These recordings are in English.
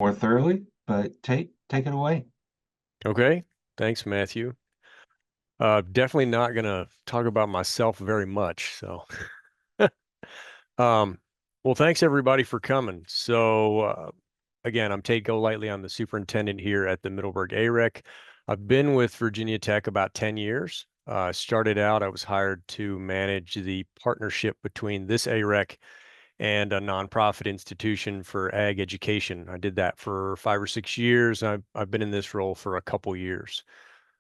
more thoroughly, but take it away. Okay, thanks, Matthew. Definitely not gonna talk about myself very much. So, um, well, thanks everybody for coming. Again, I'm Tate Golightly. I'm the superintendent here at the Middleburg Arec. I've been with Virginia Tech about 10 years. Started out, I was hired to manage the partnership between this Arec and a nonprofit institution for ag education. I did that for 5 or 6 years. I've been in this role for a couple years.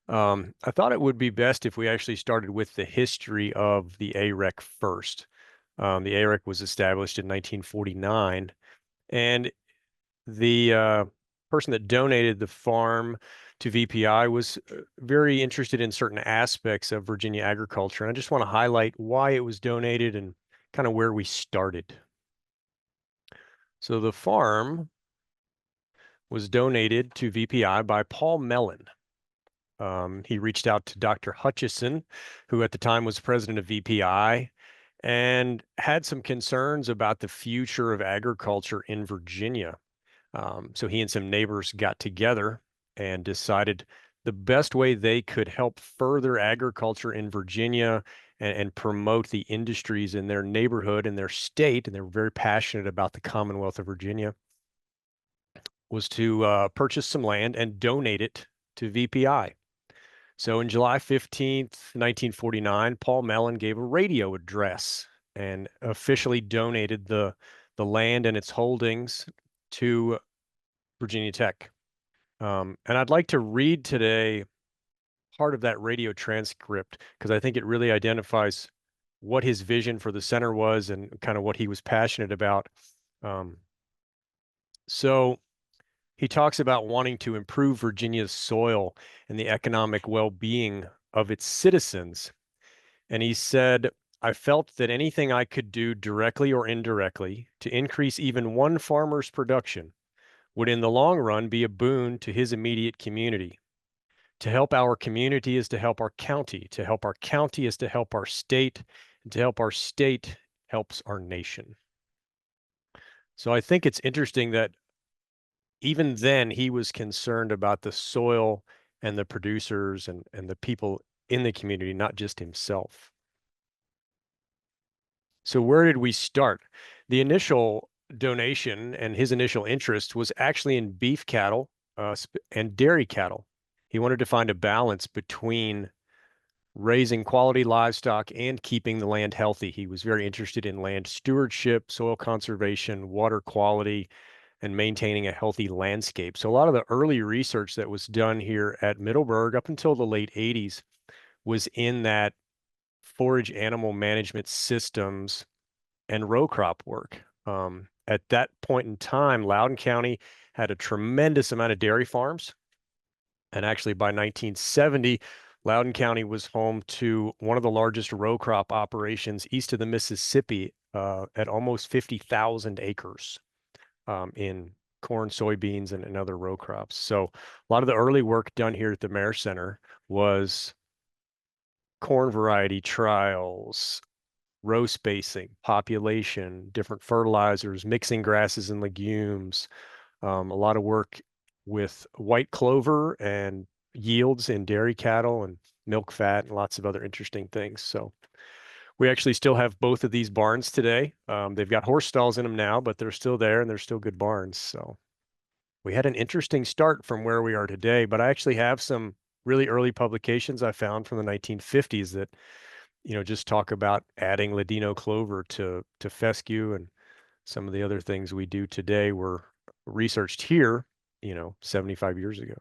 I thought it would be best if we actually started with the history of the AREC first. The AREC was established in 1949, and the person that donated the farm to VPI was very interested in certain aspects of Virginia agriculture. And I just want to highlight why it was donated and kind of where we started. So the farm was donated to VPI by Paul Mellon. He reached out to Dr. Hutchison, who at the time was president of VPI, and had some concerns about the future of agriculture in Virginia. So he and some neighbors got together and decided the best way they could help further agriculture in Virginia and promote the industries in their neighborhood and their state, and they were very passionate about the Commonwealth of Virginia, was to purchase some land and donate it to VPI. So in July 15th, 1949, Paul Mellon gave a radio address and officially donated the land and its holdings to Virginia Tech. And I'd like to read today part of that radio transcript because I think it really identifies what his vision for the center was and kind of what he was passionate about. Um, so he talks about wanting to improve Virginia's soil and the economic well-being of its citizens. And he said, I felt that anything I could do directly or indirectly to increase even one farmer's production would in the long run be a boon to his immediate community. To help our community is to help our county. To help our county is to help our state. And to help our state helps our nation. So I think it's interesting that even then he was concerned about the soil and the producers and the people in the community, not just himself. So where did we start? The initial donation and his initial interest was actually in beef cattle and dairy cattle. He wanted to find a balance between raising quality livestock and keeping the land healthy. He was very interested in land stewardship, soil conservation, water quality, and maintaining a healthy landscape. So a lot of the early research that was done here at Middleburg up until the late 80s was in that forage animal management systems and row crop work. At that point in time, Loudoun County had a tremendous amount of dairy farms. And actually by 1970, Loudoun County was home to one of the largest row crop operations east of the Mississippi at almost 50,000 acres in corn, soybeans, and other row crops. So a lot of the early work done here at the Mare Center was corn variety trials, row spacing, population, different fertilizers, mixing grasses and legumes, a lot of work with white clover and yields in dairy cattle and milk fat and lots of other interesting things. So we actually still have both of these barns today. They've got horse stalls in them now, but they're still there and they're still good barns. So we had an interesting start from where we are today, but I actually have some really early publications I found from the 1950s that just talk about adding Ladino clover to fescue, and some of the other things we do today were researched here, 75 years ago.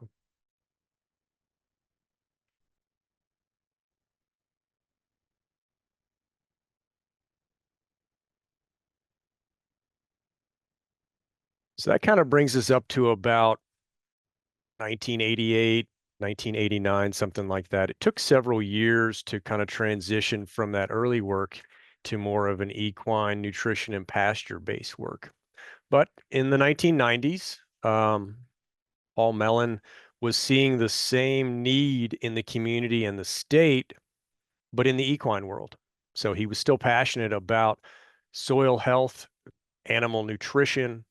So that kind of brings us up to about 1988, 1989, something like that. It took several years to kind of transition from that early work to more of an equine nutrition and pasture-based work. But in the 1990s, Paul Mellon was seeing the same need in the community and the state, but in the equine world. So he was still passionate about soil health, animal nutrition,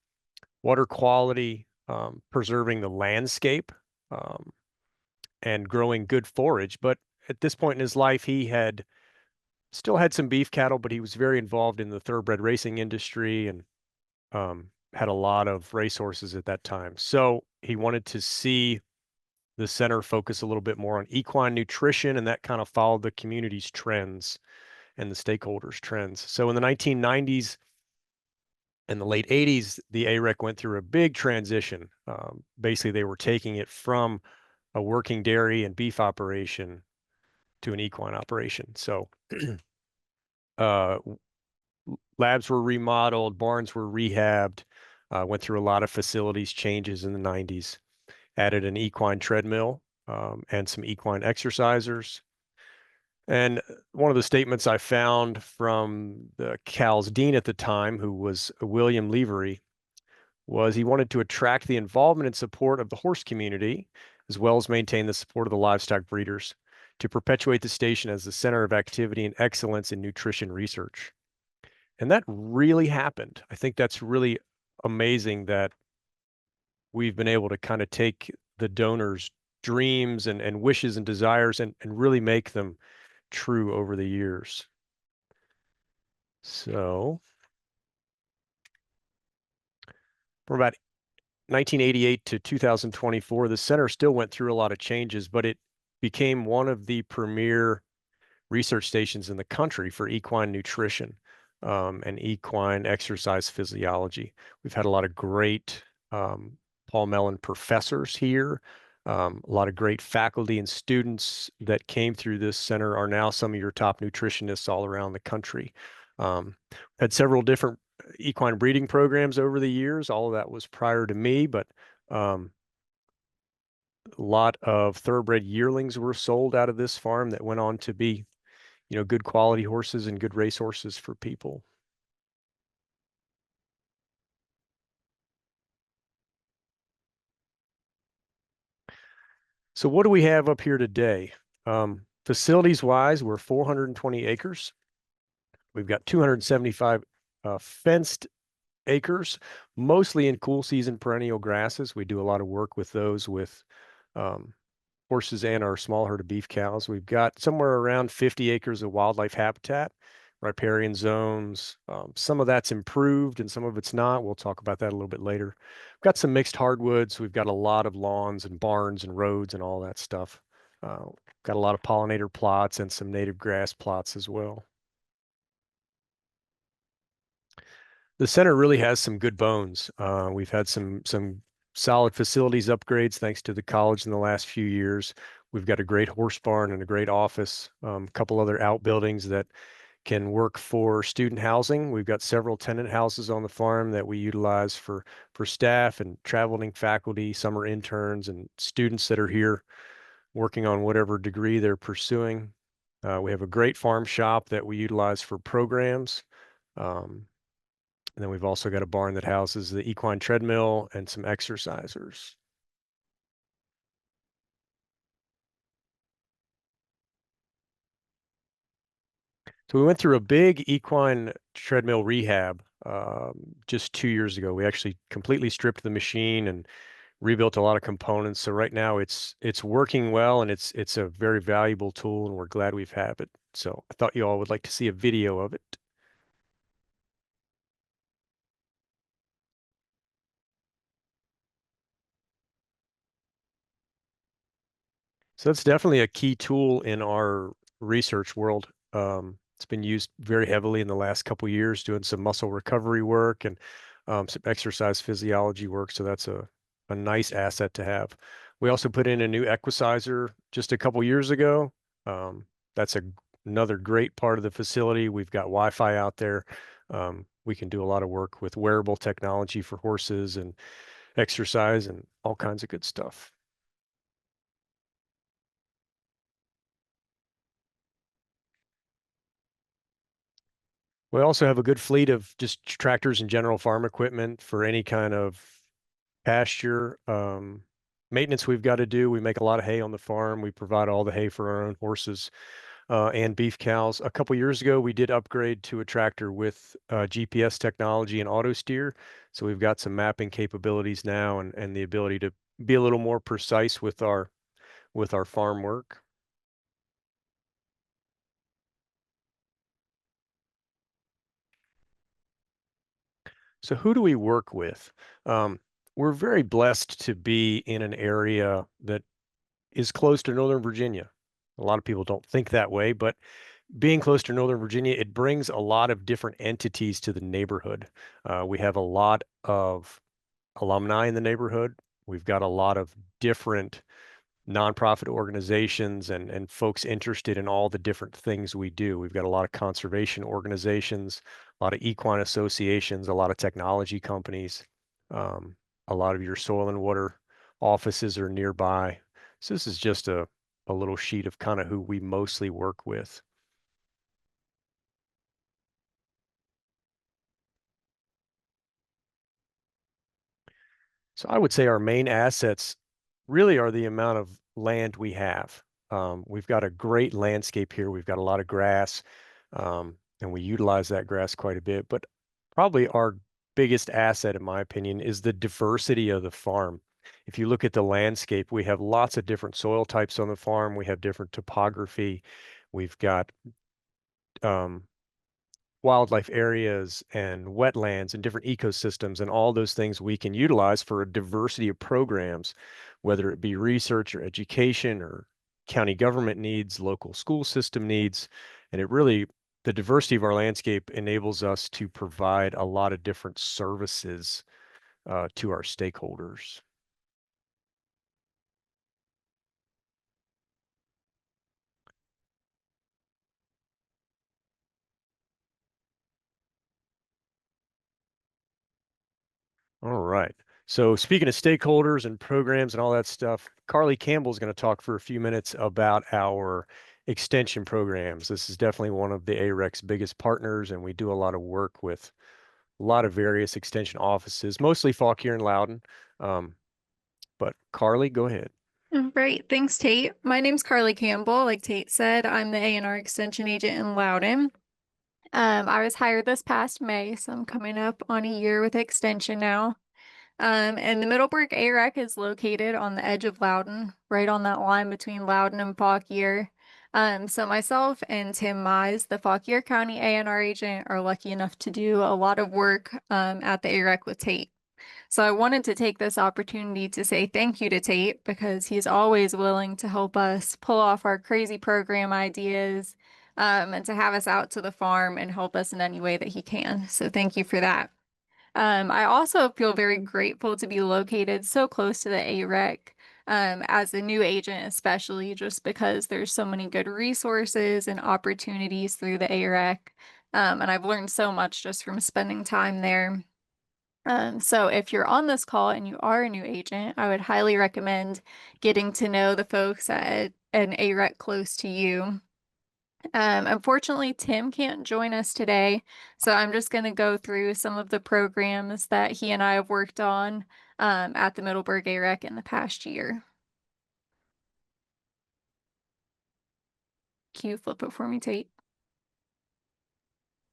water quality, preserving the landscape and growing good forage. But at this point in his life, he had still had some beef cattle, but he was very involved in the thoroughbred racing industry and had a lot of racehorses at that time. So he wanted to see the center focus a little bit more on equine nutrition, and that kind of followed the community's trends and the stakeholders' trends. So in the 1990s and the late 80s, the Arec went through a big transition. Basically, they were taking it from a working dairy and beef operation to an equine operation. So uh, labs were remodeled, barns were rehabbed, went through a lot of facilities changes in the 90s, added an equine treadmill and some equine exercisers. And one of the statements I found from the Cal's dean at the time, who was William Levery, was he wanted to attract the involvement and support of the horse community, as well as maintain the support of the livestock breeders, to perpetuate the station as the center of activity and excellence in nutrition research. And that really happened. I think that's really amazing that we've been able to kind of take the donors' dreams and wishes and desires and really make them true over the years. So from about 1988 to 2024, the center still went through a lot of changes, but it became one of the premier research stations in the country for equine nutrition and equine exercise physiology. We've had a lot of great Paul Mellon professors here. A lot of great faculty and students that came through this center are now some of your top nutritionists all around the country. Had several different equine breeding programs over the years. All of that was prior to me, but a lot of thoroughbred yearlings were sold out of this farm that went on to be, you know, good quality horses and good race horses for people. So what do we have up here today? Facilities wise, we're 420 acres. We've got 275 fenced acres, mostly in cool season perennial grasses. We do a lot of work with those with horses and our small herd of beef cows. We've got somewhere around 50 acres of wildlife habitat, riparian zones. Some of that's improved and some of it's not. We'll talk about that a little bit later. We've got some mixed hardwoods. We've got a lot of lawns and barns and roads and all that stuff. Got a lot of pollinator plots and some native grass plots as well. The center really has some good bones. We've had some solid facilities upgrades thanks to the college in the last few years. We've got a great horse barn and a great office, a couple other outbuildings that can work for student housing. We've got several tenant houses on the farm that we utilize for staff and traveling faculty, summer interns, and students that are here working on whatever degree they're pursuing. We have a great farm shop that we utilize for programs. And then we've also got a barn that houses the equine treadmill and some exercisers. So we went through a big equine treadmill rehab just 2 years ago. We actually completely stripped the machine and rebuilt a lot of components. So right now it's working well and it's a very valuable tool and we're glad we've had it. So I thought you all would like to see a video of it. So that's definitely a key tool in our research world. It's been used very heavily in the last couple years, doing some muscle recovery work and some exercise physiology work. So that's a nice asset to have. We also put in a new equicizer just a couple years ago. That's another great part of the facility. We've got Wi-Fi out there. We can do a lot of work with wearable technology for horses and exercise and all kinds of good stuff. We also have a good fleet of just tractors and general farm equipment for any kind of pasture maintenance we've got to do. We make a lot of hay on the farm. We provide all the hay for our own horses. and beef cows. A couple years ago, we did upgrade to a tractor with GPS technology and auto steer. So we've got some mapping capabilities now and the ability to be a little more precise with our farm work. So who do we work with? Um, we're very blessed to be in an area that is close to Northern Virginia. A lot of people don't think that way, but being close to Northern Virginia, it brings a lot of different entities to the neighborhood. We have a lot of alumni in the neighborhood. We've got a lot of different nonprofit organizations and folks interested in all the different things we do. We've got a lot of conservation organizations, a lot of equine associations, a lot of technology companies. A lot of your soil and water offices are nearby. So this is just a little sheet of kind of who we mostly work with. So I would say our main assets really are the amount of land we have. We've got a great landscape here. We've got a lot of grass, and we utilize that grass quite a bit. But probably our biggest asset, in my opinion, is the diversity of the farm. If you look at the landscape, we have lots of different soil types on the farm. We have different topography. We've got um, wildlife areas and wetlands and different ecosystems and all those things we can utilize for a diversity of programs, whether it be research or education or county government needs, local school system needs. And the diversity of our landscape enables us to provide a lot of different services to our stakeholders. All right. So speaking of stakeholders and programs and all that stuff, Carly Campbell is going to talk for a few minutes about our extension programs. This is definitely one of the AREC's biggest partners, and we do a lot of work with a lot of various extension offices, mostly Fauquier and Loudon. But Carly, go ahead. Great. Thanks, Tate. My name's Carly Campbell. Like Tate said, I'm the A&R extension agent in Loudon. I was hired this past May, so I'm coming up on a year with extension now. And the Middleburg AREC is located on the edge of Loudon, right on that line between Loudon and Fauquier. So myself and Tim Mize, the Fauquier County A&R agent, are lucky enough to do a lot of work at the AREC with Tate. So I wanted to take this opportunity to say thank you to Tate because he's always willing to help us pull off our crazy program ideas, and to have us out to the farm and help us in any way that he can. So thank you for that. I also feel very grateful to be located so close to the AREC, as a new agent, especially just because there's so many good resources and opportunities through the AREC. And I've learned so much just from spending time there. So if you're on this call and you are a new agent, I would highly recommend getting to know the folks at an AREC close to you. Unfortunately, Tim can't join us today, so I'm just going to go through some of the programs that he and I have worked on at the Middleburg AREC in the past year. Can you flip it for me, Tate?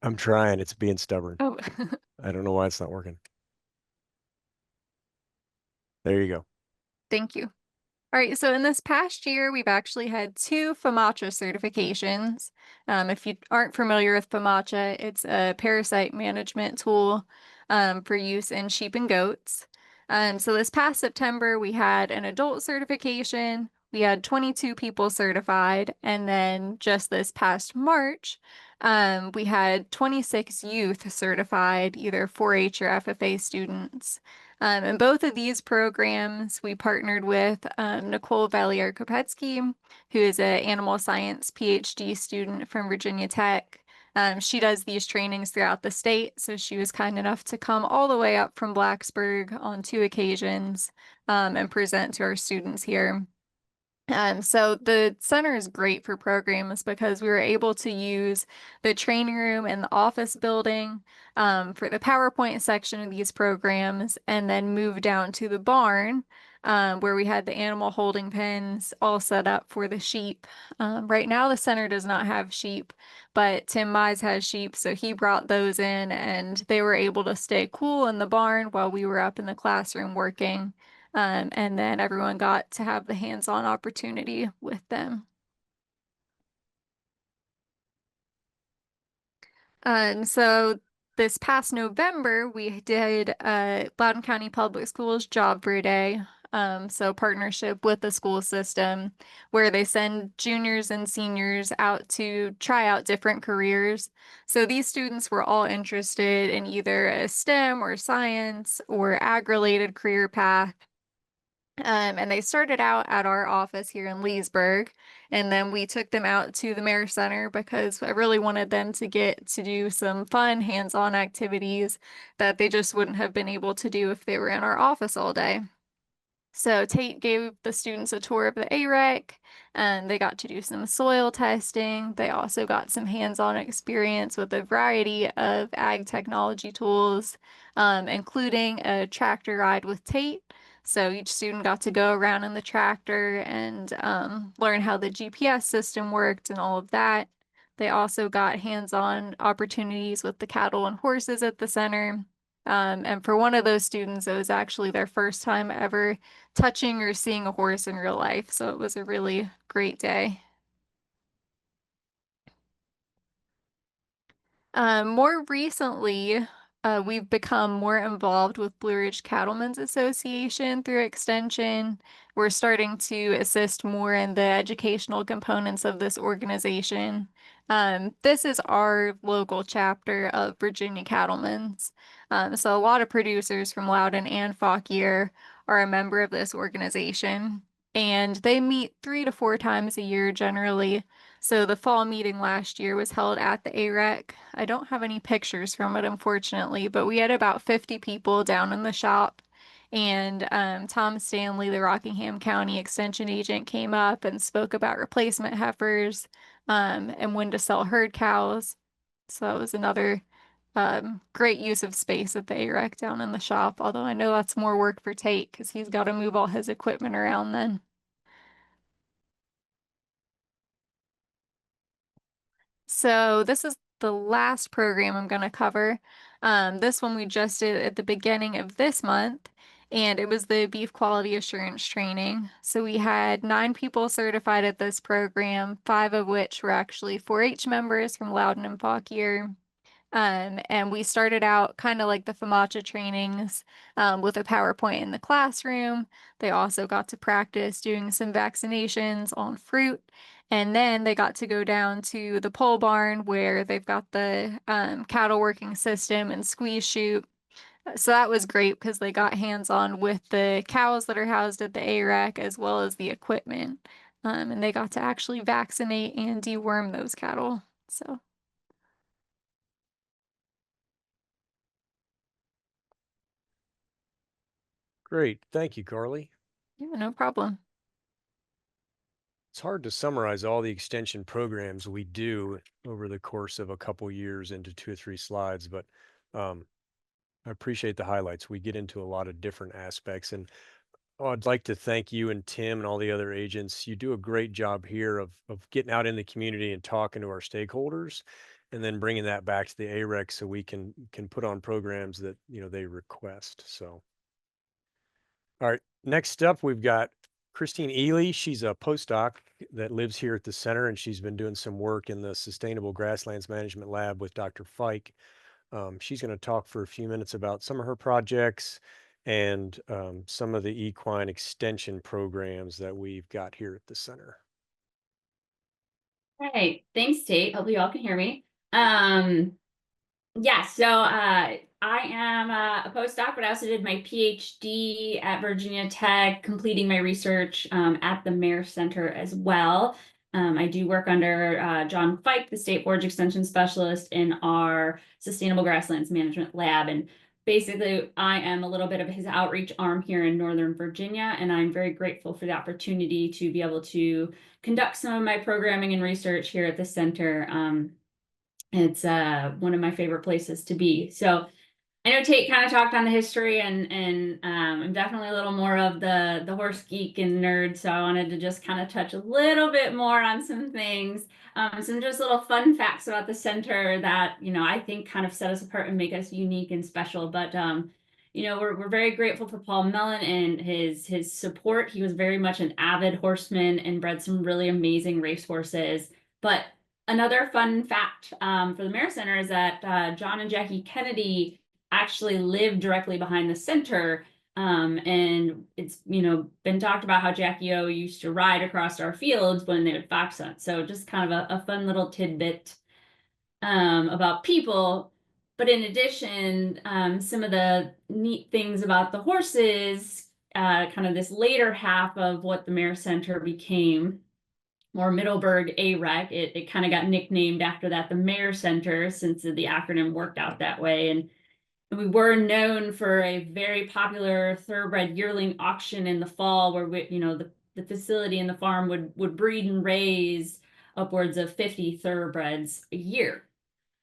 I'm trying. It's being stubborn. Oh, I don't know why it's not working. There you go. thank you. All right, so in this past year, we've actually had two FAMACHA certifications. If you aren't familiar with FAMACHA, it's a parasite management tool for use in sheep and goats. So this past September, we had an adult certification. We had 22 people certified. And then just this past March, we had 26 youth certified, either 4-H or FFA students. In both of these programs, we partnered with Nicole Valier-Kopetsky, who is an animal science PhD student from Virginia Tech. She does these trainings throughout the state, so she was kind enough to come all the way up from Blacksburg on 2 occasions and present to our students here. So the center is great for programs because we were able to use the training room and the office building for the PowerPoint section of these programs, and then move down to the barn where we had the animal holding pens all set up for the sheep. Right now, the center does not have sheep, but Tim Mize has sheep, so he brought those in, and they were able to stay cool in the barn while we were up in the classroom working. And then everyone got to have the hands-on opportunity with them. So this past November, we did Loudoun County Public Schools Job for a Day. So partnership with the school system where they send juniors and seniors out to try out different careers. So these students were all interested in either a STEM or science or ag-related career path. And they started out at our office here in Leesburg, and then we took them out to the Mayor Center because I really wanted them to get to do some fun hands-on activities that they just wouldn't have been able to do if they were in our office all day. So Tate gave the students a tour of the Arec, and they got to do some soil testing. They also got some hands-on experience with a variety of ag technology tools, including a tractor ride with Tate. So each student got to go around in the tractor and learn how the GPS system worked and all of that. They also got hands-on opportunities with the cattle and horses at the center. And for one of those students, it was actually their first time ever touching or seeing a horse in real life. So it was a really great day. More recently, we've become more involved with Blue Ridge Cattlemen's Association through Extension. We're starting to assist more in the educational components of this organization. This is our local chapter of Virginia Cattlemen's. So a lot of producers from Loudoun and Fauquier are a member of this organization, and they meet 3 to 4 times a year generally. So the fall meeting last year was held at the Arec. I don't have any pictures from it, unfortunately, but we had about 50 people down in the shop. And Tom Stanley, the Rockingham County Extension agent, came up and spoke about replacement heifers and when to sell herd cows. So that was another great use of space at the Arec down in the shop, although I know that's more work for Tate because he's got to move all his equipment around then. So this is the last program I'm going to cover. This one we just did at the beginning of this month, and it was the beef quality assurance training. So we had 9 people certified at this program, 5 of which were actually 4-H members from Loudoun and Fauquier. And we started out kind of like the FAMACHA trainings with a PowerPoint in the classroom. They also got to practice doing some vaccinations on fruit. And then they got to go down to the pole barn where they've got the cattle working system and squeeze chute. So that was great because they got hands-on with the cows that are housed at the Arec as well as the equipment. And they got to actually vaccinate and deworm those cattle. So. Great. Thank you, Carly. Yeah, no problem. It's hard to summarize all the extension programs we do over the course of a couple years into 2 or 3 slides, but I appreciate the highlights. We get into a lot of different aspects, and I'd like to thank you and Tim and all the other agents. You do a great job here of getting out in the community and talking to our stakeholders, and then bringing that back to the AREC so we can put on programs that they request. So, all right, next up we've got Christine Ely. She's a postdoc that lives here at the center, and she's been doing some work in the Sustainable Grasslands Management Lab with Dr. Fike. She's going to talk for a few minutes about some of her projects and some of the equine extension programs that we've got here at the center. All right, thanks, Tate. Hopefully you all can hear me. Yeah, so I am a postdoc, but I also did my PhD at Virginia Tech, completing my research at the Mayer Center as well. I do work under John Fike, the State Forage Extension Specialist in our Sustainable Grasslands Management Lab. And basically, I am a little bit of his outreach arm here in Northern Virginia, and I'm very grateful for the opportunity to be able to conduct some of my programming and research here at the center. It's one of my favorite places to be. So I know Tate kind of talked on the history, and I'm definitely a little more of the horse geek and nerd, so I wanted to just kind of touch a little bit more on some things, some just little fun facts about the center that, you know, I think kind of set us apart and make us unique and special. But you know, we're very grateful for Paul Mellon and his support. He was very much an avid horseman and bred some really amazing racehorses. But another fun fact for the Mare Center is that John and Jackie Kennedy actually lived directly behind the center. And it's, you know, been talked about how Jackie O used to ride across our fields when they would fox hunt. So just kind of a fun little tidbit about people. But in addition, some of the neat things about the horses, kind of this later half of what the Mare Center became, or Middleburg Arec, it kind of got nicknamed after that, the Mare Center, since the acronym worked out that way. And we were known for a very popular thoroughbred yearling auction in the fall, where we, you know, the facility and the farm would breed and raise upwards of 50 thoroughbreds a year.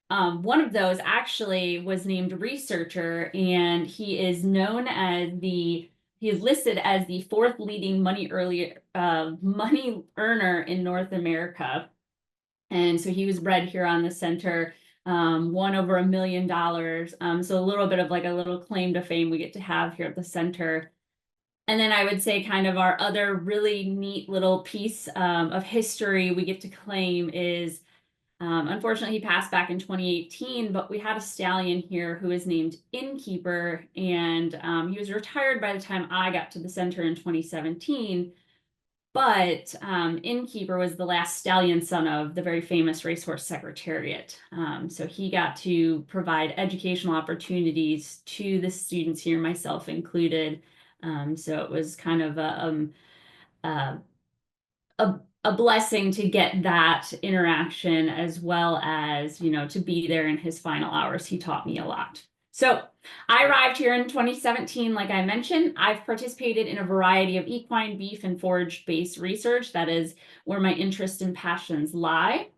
One of those actually was named researcher, and he is known as he is listed as the fourth leading money earner in North America. And so he was bred here on the center, won over $1 million. So a little bit of like a little claim to fame we get to have here at the center. And then I would say kind of our other really neat little piece of history we get to claim is, unfortunately, he passed back in 2018, but we had a stallion here who is named Innkeeper, and he was retired by the time I got to the center in 2017. But Innkeeper was the last stallion son of the very famous Racehorse Secretariat. So he got to provide educational opportunities to the students here, myself included. So it was kind of a blessing to get that interaction, as well as, you know, to be there in his final hours. He taught me a lot. So I arrived here in 2017, like I mentioned. I've participated in a variety of equine, beef, and forage-based research. That is where my interests and passions lie.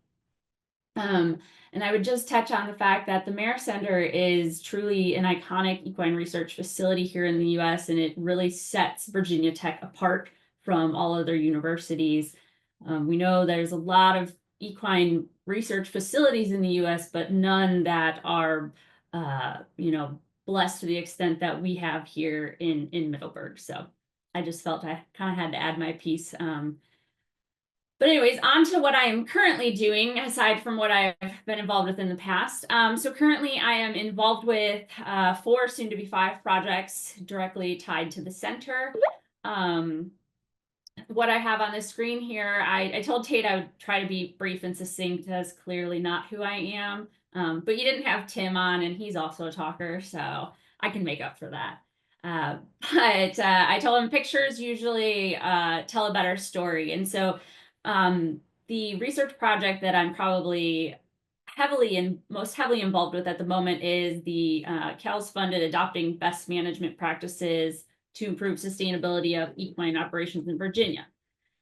And I would just touch on the fact that the Mare Center is truly an iconic equine research facility here in the US, and it really sets Virginia Tech apart from all other universities. We know there's a lot of equine research facilities in the US, but none that are you know, blessed to the extent that we have here in Middleburg. So I just felt I kind of had to add my piece. But anyways, on to what I am currently doing, aside from what I've been involved with in the past. So currently I am involved with 4, soon to be 5 projects directly tied to the center. What I have on the screen here, I told Tate I would try to be brief and succinct, as clearly not who I am. But you didn't have Tim on, and he's also a talker, so I can make up for that. But I told him pictures usually tell a better story. And so the research project that I'm probably most heavily involved with at the moment is the CALS funded Adopting Best Management Practices to Improve Sustainability of Equine Operations in Virginia.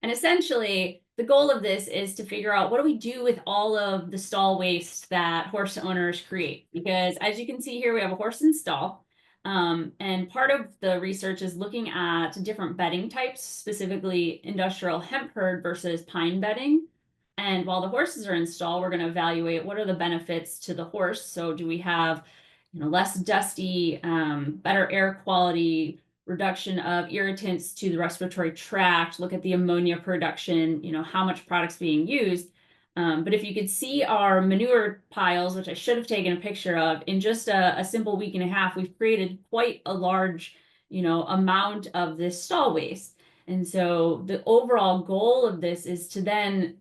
And essentially, the goal of this is to figure out, what do we do with all of the stall waste that horse owners create? Because as you can see here, we have a horse in stall. And part of the research is looking at different bedding types, specifically industrial hemp herd versus pine bedding. And while the horses are in stall, we're going to evaluate what are the benefits to the horse. So do we have, you know, less dusty, better air quality, reduction of irritants to the respiratory tract, look at the ammonia production, you know, how much product's being used. But if you could see our manure piles, which I should have taken a picture of, in just a simple week and a half, we've created quite a large, you know, amount of this stall waste. And so the overall goal of this is to then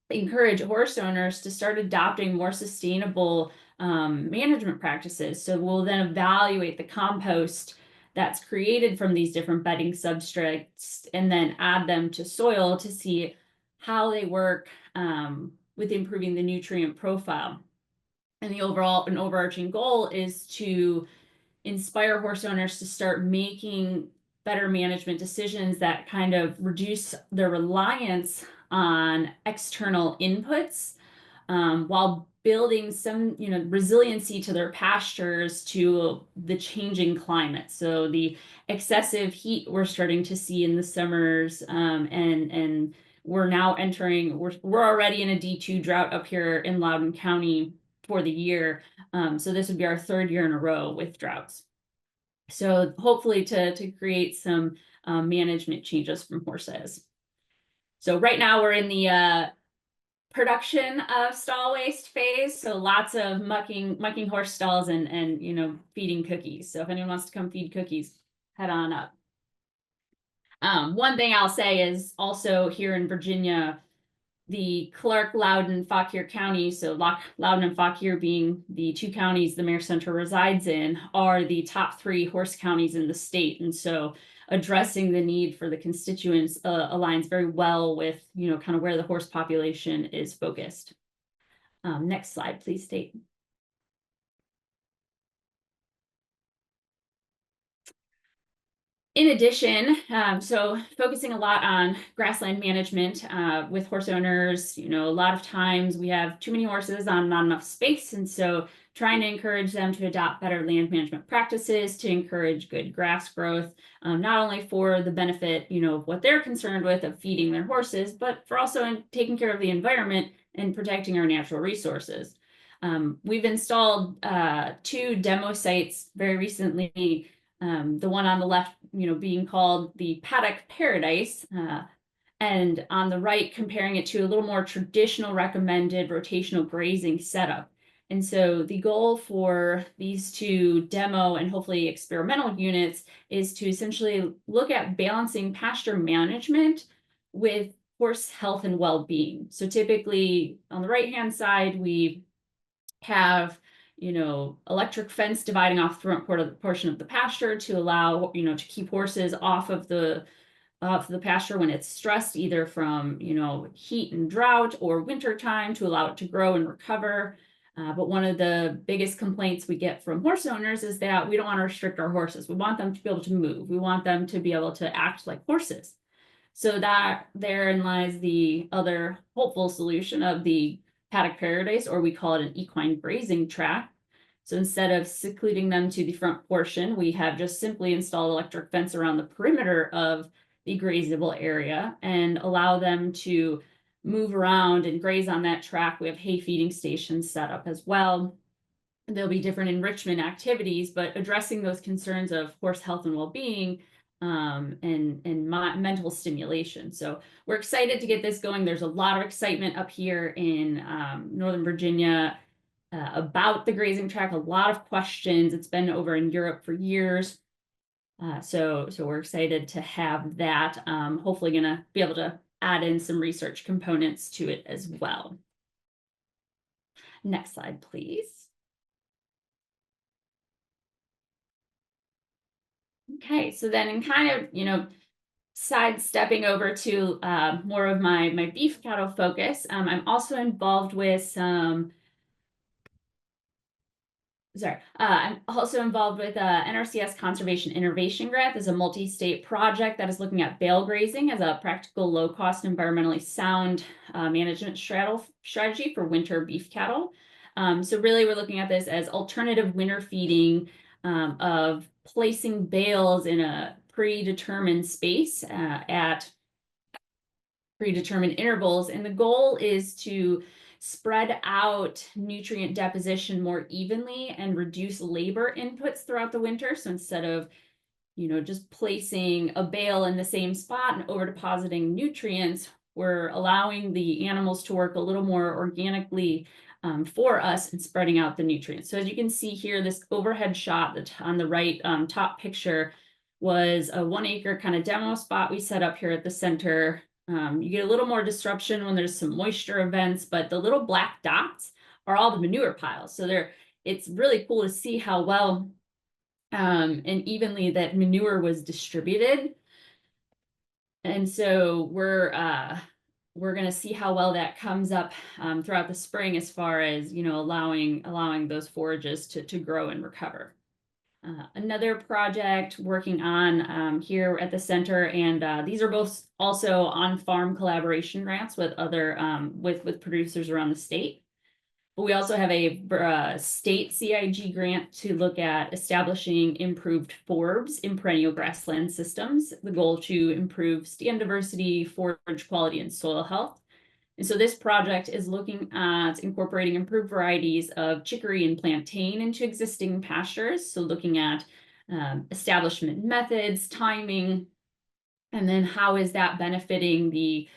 encourage horse owners to start adopting more sustainable management practices. So we'll then evaluate the compost that's created from these different bedding substrates and then add them to soil to see how they work with improving the nutrient profile. And the overall and overarching goal is to inspire horse owners to start making better management decisions that kind of reduce their reliance on external inputs, while building some, resiliency to their pastures to the changing climate. So the excessive heat we're starting to see in the summers, and we're now entering, we're already in a D2 drought up here in Loudoun County for the year. So this would be our 3rd year in a row with droughts. So hopefully to create some management changes from horses. So right now we're in the production of stall waste phase. So lots of mucking horse stalls and feeding cookies. So if anyone wants to come feed cookies, head on up. One thing I'll say is also here in Virginia, the Clark, Loudoun, Fauquier County, so Loudoun and Fauquier being the 2 counties the Mayor Center resides in, are the top 3 horse counties in the state. And so addressing the need for the constituents aligns very well with, kind of where the horse population is focused. Next slide, please, Tate. In addition, so focusing a lot on grassland management with horse owners, a lot of times we have too many horses on not enough space. And so trying to encourage them to adopt better land management practices to encourage good grass growth, not only for the benefit, of what they're concerned with of feeding their horses, but for also taking care of the environment and protecting our natural resources. We've installed 2 demo sites very recently. The one on the left, being called the Paddock Paradise, and on the right, comparing it to a little more traditional recommended rotational grazing setup. And so the goal for these 2 demo and hopefully experimental units is to essentially look at balancing pasture management with horse health and well-being. So typically on the right-hand side, we have electric fence dividing off the front portion of the pasture to allow, to keep horses off of the pasture when it's stressed, either from, heat and drought or winter time, to allow it to grow and recover. But one of the biggest complaints we get from horse owners is that we don't want to restrict our horses. We want them to be able to move. We want them to be able to act like horses. So that therein lies the other hopeful solution of the Paddock Paradise, or we call it an equine grazing track. So instead of secluding them to the front portion, we have just simply installed electric fence around the perimeter of the grazable area and allow them to move around and graze on that track. We have hay feeding stations set up as well. There'll be different enrichment activities, but addressing those concerns of horse health and well-being, and mental stimulation. So we're excited to get this going. There's a lot of excitement up here in Northern Virginia about the grazing track, a lot of questions. It's been over in Europe for years. So we're excited to have that. Hopefully gonna be able to add in some research components to it as well. Next slide, please. Okay, so then in kind of, sidestepping over to more of my beef cattle focus, I'm also involved with some, I'm also involved with NRCS Conservation Innovation Grant. There's a multi-state project that is looking at bale grazing as a practical, low-cost, environmentally sound management strategy for winter beef cattle. So really we're looking at this as alternative winter feeding of placing bales in a predetermined space at predetermined intervals. And the goal is to spread out nutrient deposition more evenly and reduce labor inputs throughout the winter. So instead of, just placing a bale in the same spot and over depositing nutrients, we're allowing the animals to work a little more organically for us and spreading out the nutrients. So as you can see here, this overhead shot that's on the right top picture was a 1 acre kind of demo spot we set up here at the center. You get a little more disruption when there's some moisture events, but the little black dots are all the manure piles. So it's really cool to see how well and evenly that manure was distributed. And so we're going to see how well that comes up throughout the spring as far as, allowing those forages to grow and recover. Another project working on here at the center, and these are both also on-farm collaboration grants with other with producers around the state. But we also have a state CIG grant to look at establishing improved forbs in perennial grassland systems. The goal to improve stand diversity, forage quality, and soil health. And so this project is looking at incorporating improved varieties of chicory and plantain into existing pastures. So looking at establishment methods, timing, and then how is that benefiting the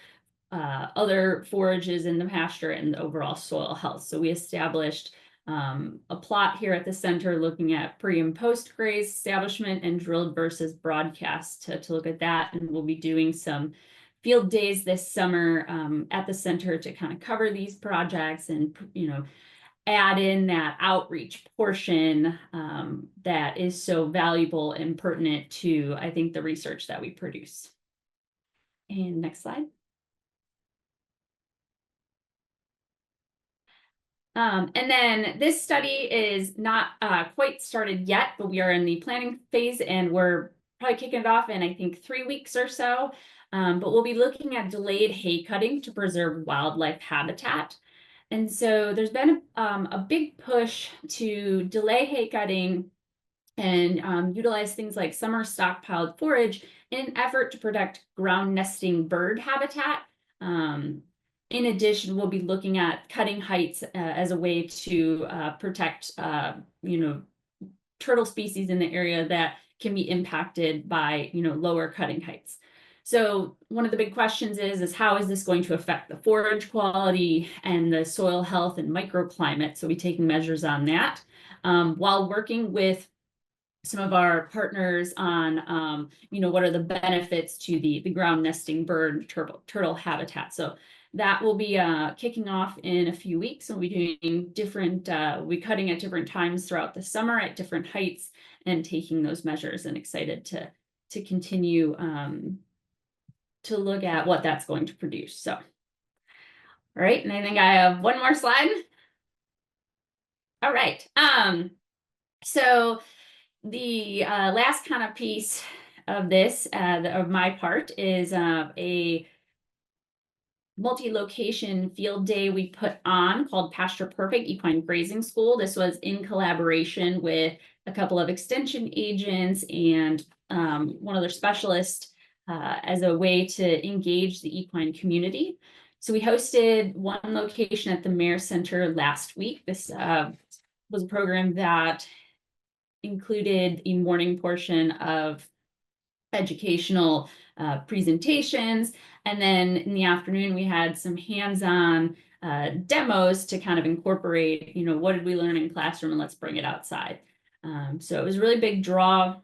other forages in the pasture and the overall soil health. So we established a plot here at the center looking at pre and post graze establishment and drilled versus broadcast to look at that. And we'll be doing some field days this summer at the center to kind of cover these projects and, you know, add in that outreach portion that is so valuable and pertinent to, I think, the research that we produce. And next slide. And then this study is not quite started yet, but we are in the planning phase and we're probably kicking it off in, I think, 3 weeks or so. But we'll be looking at delayed hay cutting to preserve wildlife habitat. And so there's been a big push to delay hay cutting and utilize things like summer stockpiled forage in an effort to protect ground nesting bird habitat. In addition, we'll be looking at cutting heights as a way to protect, you know, turtle species in the area that can be impacted by, you know, lower cutting heights. So one of the big questions is how is this going to affect the forage quality and the soil health and microclimate? So we're taking measures on that while working with some of our partners on, you know, what are the benefits to the ground nesting bird turtle habitat. So that will be kicking off in a few weeks. We'll be doing different, we'll be cutting at different times throughout the summer at different heights and taking those measures, and excited to continue to look at what that's going to produce. So, all right, and I think I have one more slide. All right, so the last kind of piece of this, of my part, is a multi-location field day we put on called Pasture Perfect Equine Grazing School. This was in collaboration with a couple of extension agents and one other specialist as a way to engage the equine community. So we hosted one location at the Mayor Center last week. This was a program that included a morning portion of educational presentations. And then in the afternoon, we had some hands-on demos to kind of incorporate, you know, what did we learn in classroom and let's bring it outside. So it was a really big draw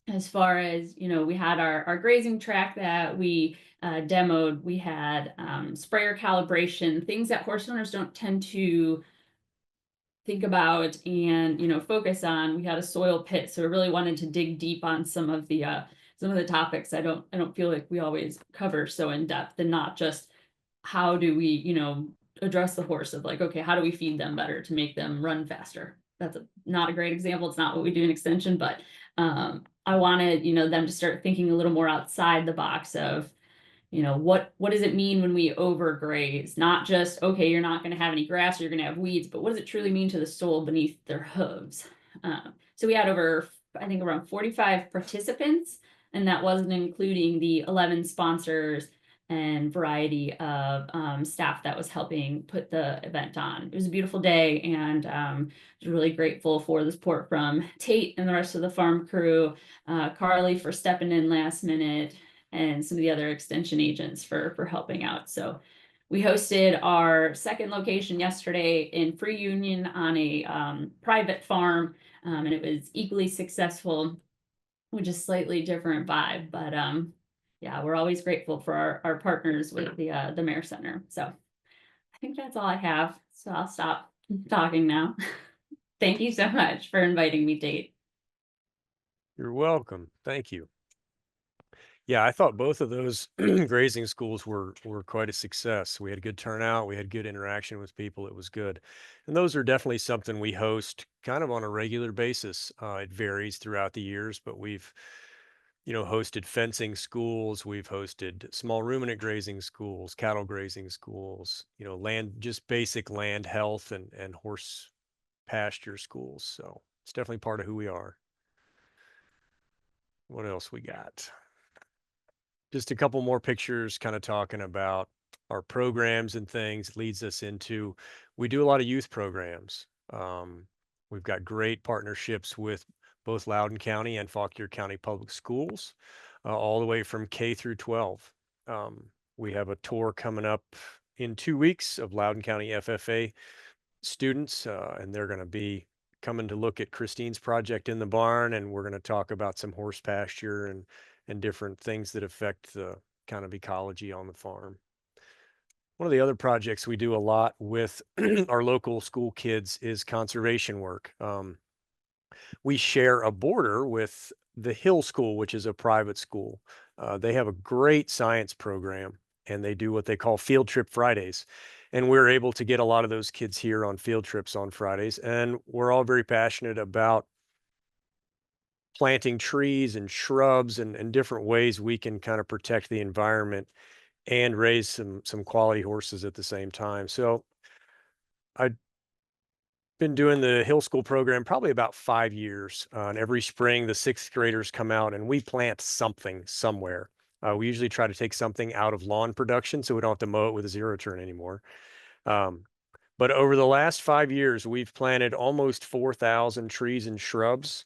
as far as, you know, we had our grazing track that we demoed. We had sprayer calibration, things that horse owners don't tend to think about and, you know, focus on. We had a soil pit, so we really wanted to dig deep on some of the topics I don't feel like we always cover so in depth, and not just how do we, you know, address the horse of like, okay, how do we feed them better to make them run faster? That's not a great example. It's not what we do in extension, but I wanted, you know, them to start thinking a little more outside the box of, you know, what does it mean when we overgraze? Not just, okay, you're not going to have any grass or you're going to have weeds, but what does it truly mean to the soil beneath their hooves? So we had over, I think, around 45 participants, and that wasn't including the 11 sponsors and variety of staff that was helping put the event on. It was a beautiful day, and I was really grateful for the support from Tate and the rest of the farm crew, Carly for stepping in last minute, and some of the other extension agents for helping out. So we hosted our second location yesterday in Free Union on a private farm, and it was equally successful, which is slightly different vibe, but yeah, we're always grateful for our partners with the Mayor Center. So I think that's all I have. So I'll stop talking now. Thank you so much for inviting me, Tate. You're welcome. Thank you. Yeah, I thought both of those grazing schools were quite a success. We had good turnout, we had good interaction with people. It was good. And those are definitely something we host kind of on a regular basis. It varies throughout the years, but we've, hosted fencing schools, we've hosted small ruminant grazing schools, cattle grazing schools, just basic land health and horse pasture schools. So it's definitely part of who we are. What else we got? Just a couple more pictures kind of talking about our programs and things. It leads us into, we do a lot of youth programs. We've got great partnerships with both Loudoun County and Fauquier County Public Schools, all the way from K through 12. We have a tour coming up in 2 weeks of Loudoun County FFA students, and they're going to be coming to look at Christine's project in the barn, and we're going to talk about some horse pasture and different things that affect the kind of ecology on the farm. One of the other projects we do a lot with our local school kids is conservation work. We share a border with the Hill School, which is a private school. They have a great science program, and they do what they call Field Trip Fridays. And we're able to get a lot of those kids here on field trips on Fridays. And we're all very passionate about planting trees and shrubs and different ways we can kind of protect the environment and raise some quality horses at the same time. So I've been doing the Hill School program probably about 5 years. And every spring, the sixth graders come out and we plant something somewhere. We usually try to take something out of lawn production so we don't have to mow it with a zero turn anymore. But over the last 5 years, we've planted almost 4,000 trees and shrubs,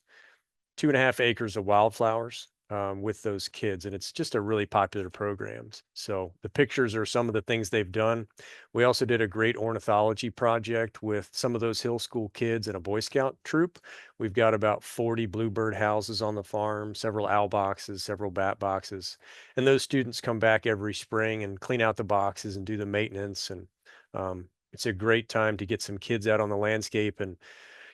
2.5 acres of wildflowers with those kids. And it's just a really popular program. So the pictures are some of the things they've done. We also did a great ornithology project with some of those Hill School kids and a Boy Scout troop. We've got about 40 bluebird houses on the farm, several owl boxes, several bat boxes. And those students come back every spring and clean out the boxes and do the maintenance. And it's a great time to get some kids out on the landscape. And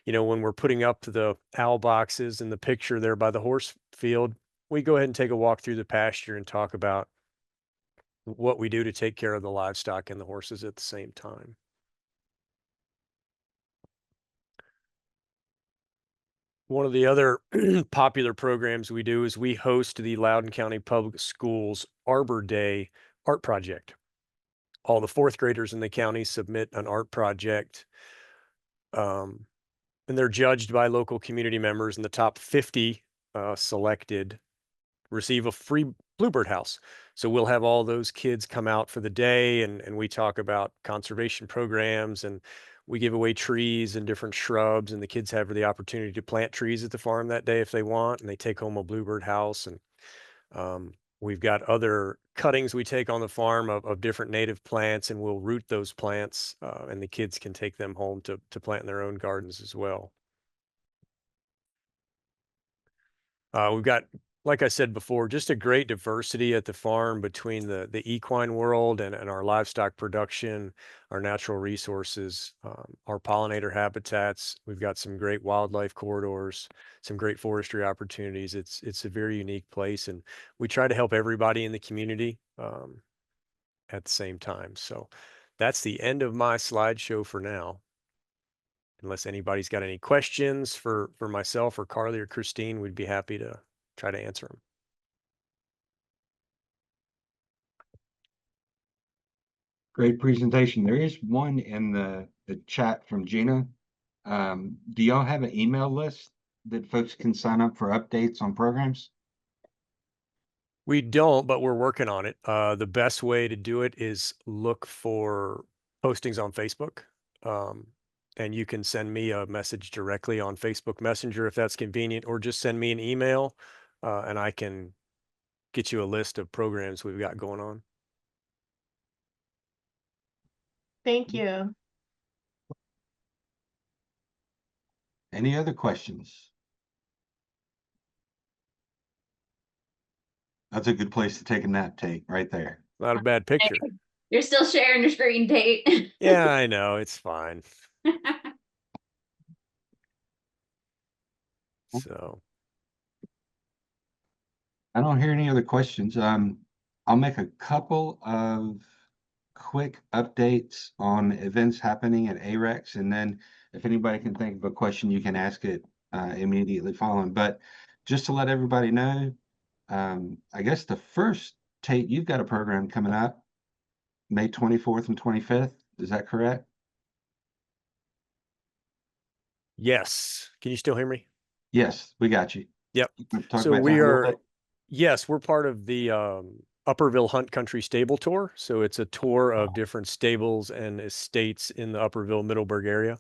when we're putting up the owl boxes and the picture there by the horse field, we go ahead and take a walk through the pasture and talk about what we do to take care of the livestock and the horses at the same time. One of the other popular programs we do is we host the Loudoun County Public Schools Arbor Day art project. All the fourth graders in the county submit an art project. And they're judged by local community members, and the top 50 selected receive a free bluebird house. So we'll have all those kids come out for the day and we talk about conservation programs, and we give away trees and different shrubs, and the kids have the opportunity to plant trees at the farm that day if they want, and they take home a bluebird house. And we've got other cuttings we take on the farm of different native plants, and we'll root those plants, and the kids can take them home to plant in their own gardens as well. We've got, like I said before, just a great diversity at the farm between the equine world and our livestock production, our natural resources, our pollinator habitats. We've got some great wildlife corridors, some great forestry opportunities. It's a very unique place, and we try to help everybody in the community at the same time. So that's the end of my slideshow for now. Unless anybody's got any questions for myself or Carly or Christine, we'd be happy to try to answer them. Great presentation. There is one in the chat from Gina. Do y'all have an email list that folks can sign up for updates on programs? We don't, but we're working on it. The best way to do it is look for postings on Facebook. And you can send me a message directly on Facebook Messenger if that's convenient, or just send me an email and I can get you a list of programs we've got going on. Thank you. Any other questions? That's a good place to take a nap, Tate, right there. Not a bad picture. You're still sharing your screen, Tate. Yeah, I know. It's fine. So I don't hear any other questions. I'll make a couple of quick updates on events happening at Arex, and then if anybody can think of a question, you can ask it immediately following. But just to let everybody know, I guess the first, Tate, you've got a program coming up May 24th and 25th. Is that correct? Yes. Can you still hear me? Yes, we got you. Yep. Talk So about we that a little are, bit. yes, we're part of the Upperville Hunt Country Stable Tour. So it's a tour of different stables and estates in the Upperville Middleburg area.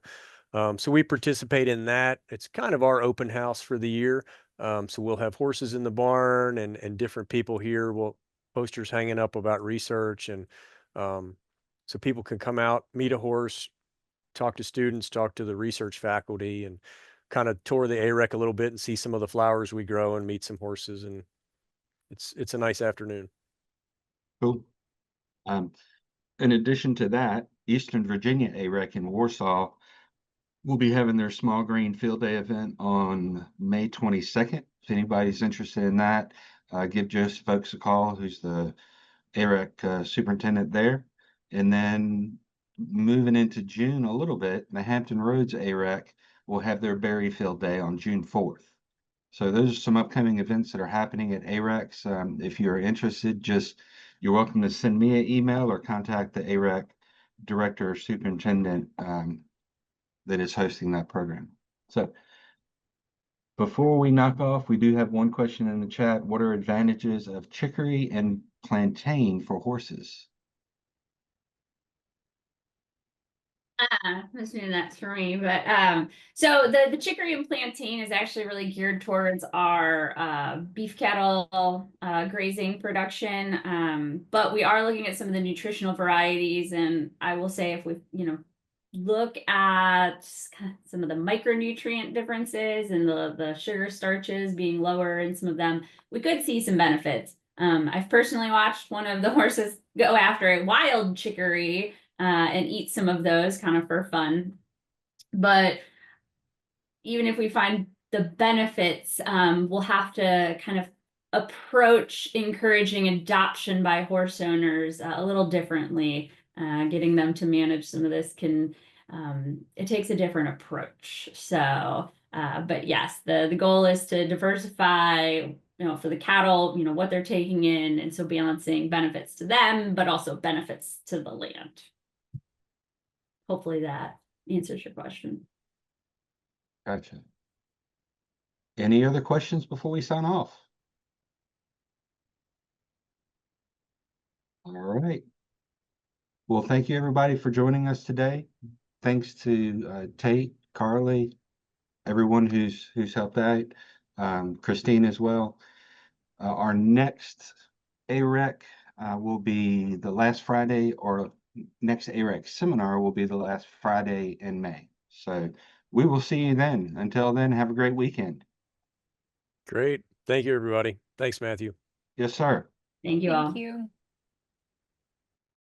So we participate in that. It's kind of our open house for the year. So we'll have horses in the barn and different people here. We'll posters hanging up about research, and so people can come out, meet a horse, talk to students, talk to the research faculty, and kind of tour the AREC a little bit and see some of the flowers we grow and meet some horses. And it's a nice afternoon. Cool. In addition to that, Eastern Virginia AREC in Warsaw will be having their small green field day event on May 22nd. If anybody's interested in that, give Joseph Oakes a call, who's the AREC superintendent there. And then moving into June a little bit, the Hampton Roads AREC will have their berry field day on June 4th. So those are some upcoming events that are happening at ARECs. If you're interested, you're welcome to send me an email or contact the AREC director or superintendent that is hosting that program. So before we knock off, we do have one question in the chat. What are advantages of chicory and plantain for horses? I'm assuming that's for me, but so the chicory and plantain is actually really geared towards our beef cattle grazing production. But we are looking at some of the nutritional varieties, and I will say if we look at some of the micronutrient differences and the sugar starches being lower in some of them, we could see some benefits. I've personally watched one of the horses go after a wild chicory and eat some of those kind of for fun. But even if we find the benefits, we'll have to kind of approach encouraging adoption by horse owners a little differently. Getting them to manage some of this it takes a different approach. So, but yes, the goal is to diversify, for the cattle, what they're taking in. And so balancing benefits to them, but also benefits to the land. Hopefully that answers your question. Gotcha. Any other questions before we sign off? All right. Well, thank you everybody for joining us today. Thanks to Tate, Carly, everyone who's helped out, Christine as well. Our next AREC will be the last Friday, or next AREC seminar will be the last Friday in May. So we will see you then. Until then, have a great weekend. Great. Thank you, everybody. Thanks, Matthew. Yes, sir. Thank you all. Thank you.